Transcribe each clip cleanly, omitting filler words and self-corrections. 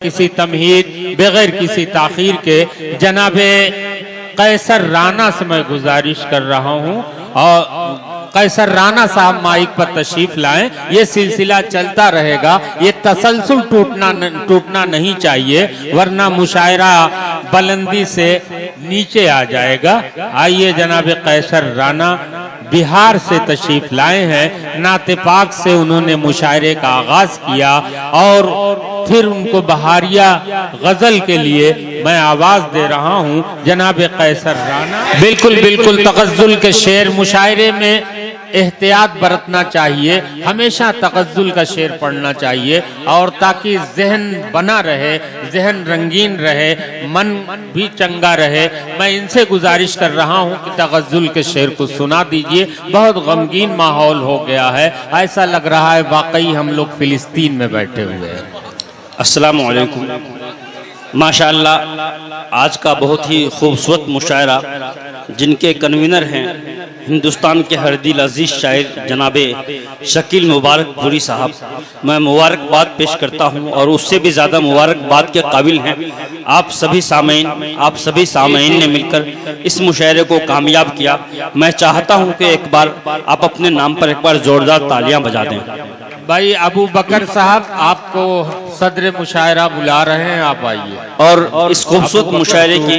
किसी तमहीद बगैर किसी ताखीर के जनाबे कैसर राना से मैं गुजारिश कर रहा हूँ और कैसर राना साहब माइक पर तशरीफ लाएं। ये सिलसिला चलता रहेगा, ये तसलसल टूटना नहीं चाहिए, वरना मुशायरा बुलंदी से नीचे आ जाएगा। आइए जनाब कैसर राना बिहार से तशरीफ लाए हैं। नाते पाक से उन्होंने मुशायरे का आगाज किया और फिर उनको बहारिया गजल के लिए मैं आवाज दे रहा हूँ। जनाब कैसर राना बिल्कुल तगज़्ज़ुल के शेर मुशायरे में एहतियात बरतना चाहिए, हमेशा तगज़्ज़ुल का शेर पढ़ना चाहिए और ताकि जहन बना रहे, जहन रंगीन रहे, मन भी चंगा रहे। मैं इनसे गुजारिश कर रहा हूं कि तगज़्ज़ुल के शेर को सुना दीजिए। बहुत गमगीन माहौल हो गया है, ऐसा लग रहा है वाकई हम लोग फिलिस्तीन में बैठे हुए हैं। अस्सलामु अलैकुम। माशाअल्लाह आज का बहुत ही खूबसूरत मुशायरा जिनके कन्वीनर हैं हिंदुस्तान के हर दिल अजीज़ शायर जनाबे शकील मुबारकपुरी साहब, मैं मुबारकबाद पेश करता हूं और उससे भी ज़्यादा मुबारकबाद के काबिल हैं आप सभी सामीन ने मिलकर इस मुशायरे को कामयाब किया। मैं चाहता हूं कि एक बार आप अपने नाम पर एक बार ज़ोरदार तालियां बजा दें। भाई अबू बकर साहब आपको सदर मुशायरा बुला रहे हैं, आप आइए। और इस खूबसूरत मुशायरे की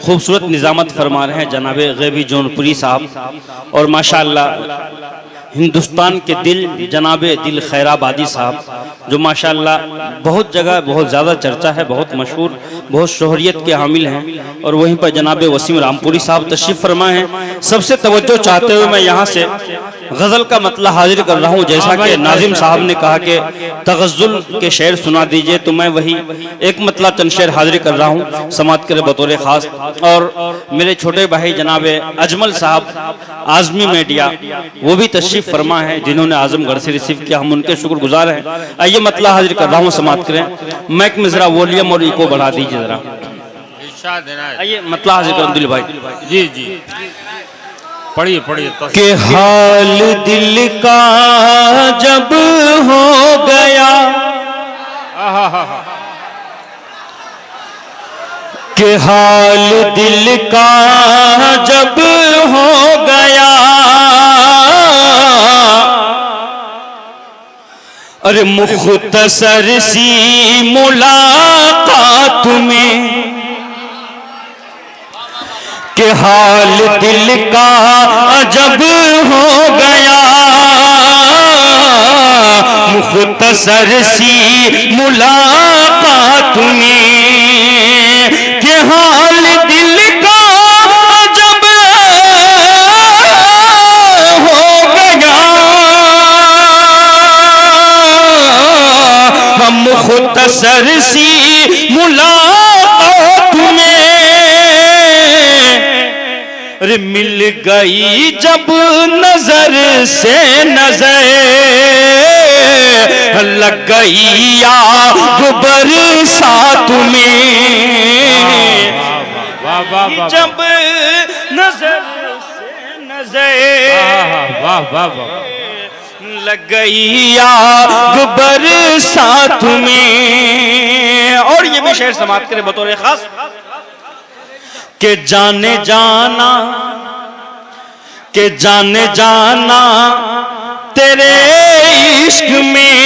खूबसूरत निज़ामत फरमा रहे हैं जनाबे गैबी जौनपुरी साहब और माशाअल्लाह हिंदुस्तान के दिल जनाबे दिल खैराबादी साहब जो माशाअल्लाह बहुत जगह बहुत ज़्यादा चर्चा है, बहुत मशहूर, बहुत शोहरियत के हामिल हैं। और वहीं पर जनाबे वसीम रामपुरी साहब तशरीफ़ फरमा हैं। सबसे तवज्जो चाहते हुए मैं यहाँ से गज़ल का मतलब हाजिर कर रहा हूँ। जैसा कि नाजिम साहब ने कहा कि तगज़्ज़ुल के शेर सुना दीजिए, तो मैं वही एक मतलब चंद शेर हाजिर कर रहा हूँ समात के बतौर ख़ास। और मेरे छोटे भाई जनाबे अजमल साहब आज़मी मीडिया वो भी तशरीफ़ फरमा है जिन्होंने आज़मगढ़ से रिसीव किया, हम उनके शुक्रगुजार हैं। आइए मतलब हाजिर कर रहा हूँ, समात करें। मैक में ज़रा वॉल्यूम और इको बढ़ा दीजिए ज़रा। आइए मतलब हाजिर कर दिल भाई। जी पढ़िए के हाल दिल का जब हो गया, के हाल दिल का जब हो गया, अरे मुख्तसर सी मुलाकात में, के हाल दिल का जब हो गया, मुख्तसर सी मुलाकात में, के हाल दिल का जब हो गया, हम मुख्तसर सी मुलाकात में, अरे मिल गई जब नजर से नजर, लग गई आग बरसात में, जब नजर से नजर, लग गई आग बरसात में। और ये भी शेर समाप्त करे बतौर खास के जाने जाना तेरे इश्क में,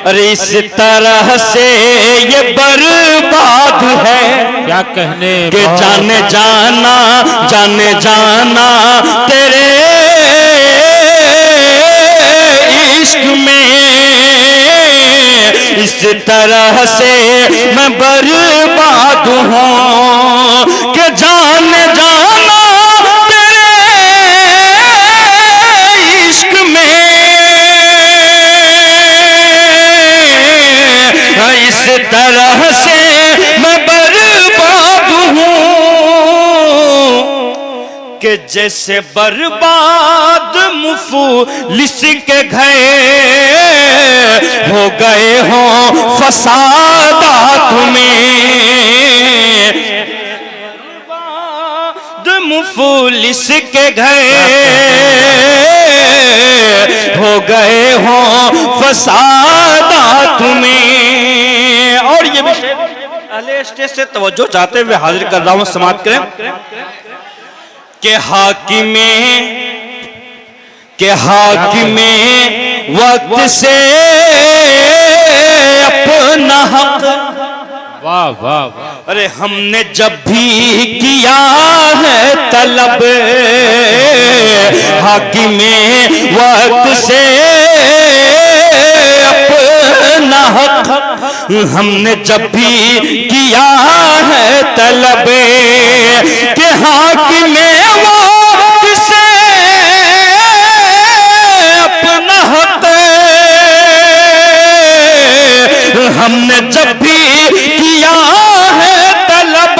अरे इस तरह से ये बर्बाद है, क्या कहने के जाने जाना तेरे इश्क में, इस तरह से मैं बर्बाद हूँ कि जाने जाना तेरे इश्क में, इस तरह से मैं बर्बाद हूँ कि जैसे बर्बाद मुफलिस के घर हो गए हों फसादात में, बर्बाद मुफलिस के घर हो गए हों फसादात तुम्हें। और ये भी अहले स्टेज से तवज्जो चाहते हुए हाजिर कर रहा हूं, समाप्त करें के हाकिमे वक्त से अपना हक। वाह वाह। अरे हमने जब भी किया है तलब हाकिमे वक्त से अपना हक, हमने जब भी किया है तलब के हाकिमे वक्त से अपना हक, हमने जब भी किया है तलब।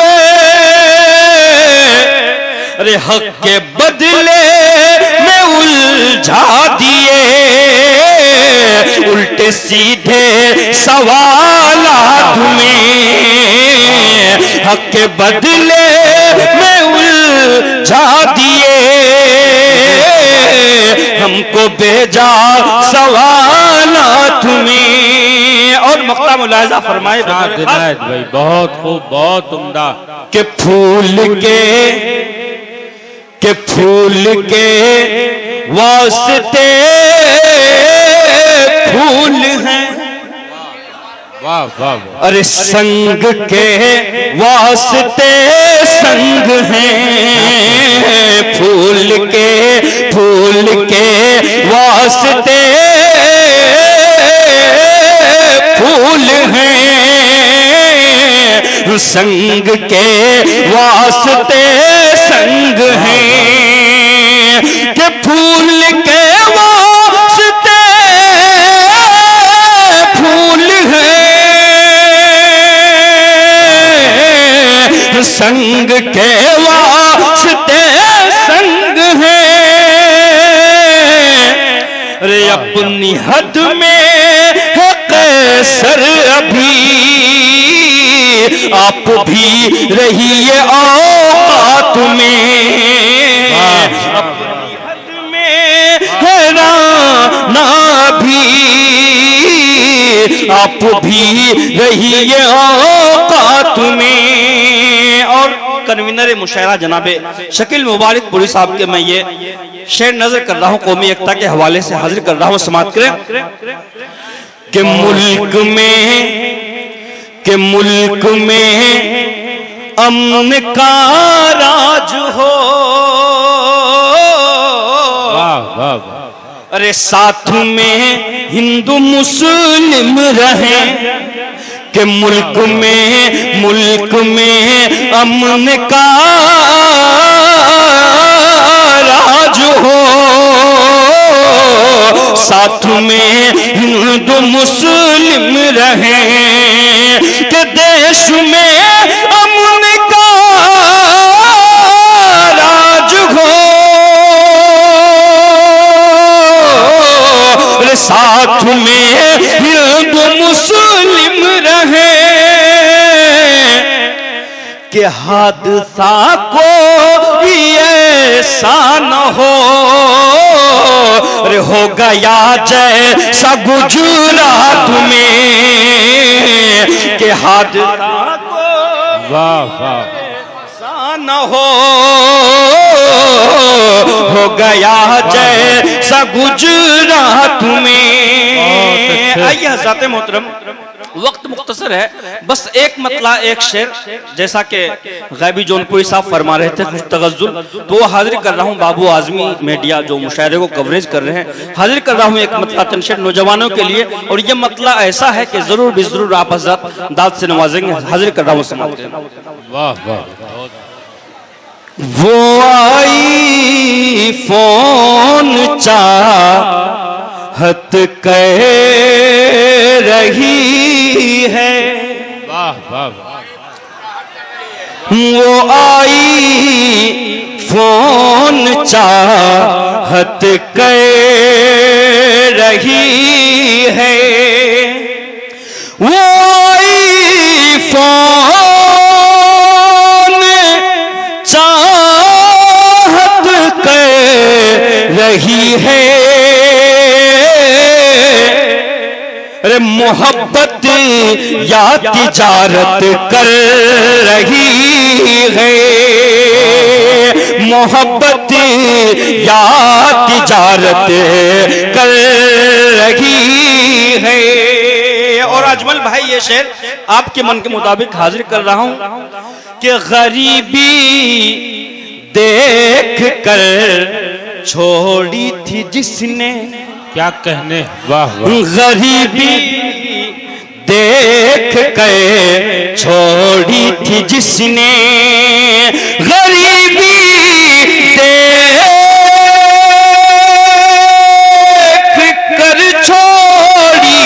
अरे हक के बदले में उलझा दिए उल्टे सीधे सवालात में, हक के बदले में उलझा दिए हमको बेजा सवालात में। और मक्ता मुलाहिजा फरमाए भाई, बहुत खूब, बहुत उम्दा। के फूल के वास्ते फूल हैं। वाह वाह। अरे संग के वास्ते संग हैं, फूल के वास्ते फूल हैं, संग के वास्ते संग हैं। कि फूल के वास्ते फूल हैं, संग के वास्ते संग हैं। अरे अपनी हद में है कैसर अभी, आप भी रहिए औकात में। अपनी हद में है राना भी, आप भी रहिए औकात में। और कन्वीनर मुशायरा जनाबे शकील मुबारक पुरी साहब के मैं ये शेर नजर कर रहा हूं, कौमी एकता के हवाले से हाजिर कर रहा हूं, समाप्त करें कि मुल्क में अमन का राज हो। वाह वाह। अरे साथ में हिंदू मुस्लिम रहे, कि मुल्क में अमन का राज हो, साथ में हिंदू मुस्लिम रहे, कि देश में अमन का राज हो, साथ में हिंदू मुस्लिम रहे, कि हादसा को ऐसा न हो। अरे हो गया जैसा गुजरात में, कि हादसा को वाह वाह ऐसा न हो गया जैसा गुजरात में। आइए हज़रात मोहतरम, वक्त मुख्तसर है, बस एक मतला एक शेर, जैसा कि गैबी जौनपुरी साहब फरमा रहे थे कुछ तगज़्ज़ुल, तो वो हाजिर कर रहा हूँ। बाबू आज़मी मीडिया जो मुशायरे को कवरेज कर रहे हैं, हाजिर कर रहा हूँ एक मतला तनशेर नौजवानों के लिए। और ये मतला ऐसा है कि जरूर भी जरूर आप हज़रात दाद से नवाजेंगे। हाजिर कर रहा हूँ, समाप्त करें। वाह वाह। वो आई फोन चाहत कह रही है, वाह वाह। वो आई फोन चाहत कह रही है, वो आई फोन चाहत कह रही है, अरे मोहब्बत या तिजारत कर रही है, मोहब्बत या तिजारत कर रही है। और अजमल भाई ये शेर आपके मन के मुताबिक हाजिर कर रहा हूं कि गरीबी देख कर छोड़ी थी जिसने, क्या कहने, वाह वाह। गरीबी देख कर छोड़ी थी जिसने, गरीबी देख कर छोड़ी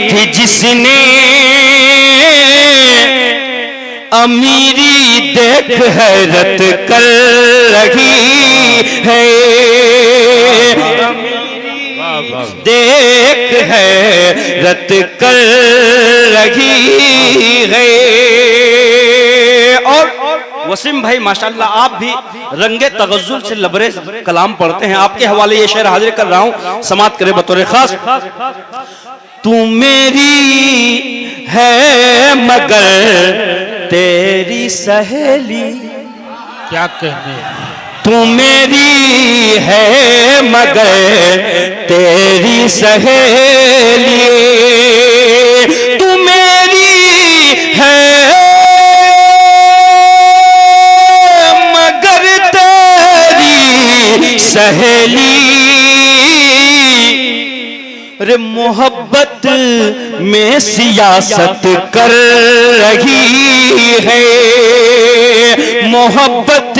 थी जिसने, अमीरी देख हैरत कर रही है, देख हैरत कर रही है। और वसीम भाई माशाल्लाह आप भी रंगे तगज़्ज़ुल से लबरे कलाम पढ़ते हैं, आपके हवाले ये शेर हाजिर कर रहा हूं, समात करे बतौर खास। तू मेरी है मगर तेरी सहेली, क्या कहने, तू मेरी है मगर तेरी सहेली, तू मेरी है मगर तेरी सहेली, रे मोहब्बत में सियासत कर रही है, मोहब्बत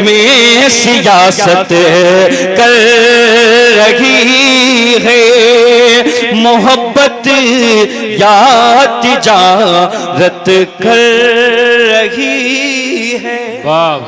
में सियासत कर रही है, मोहब्बत या तिजारत कर रही है। वाह।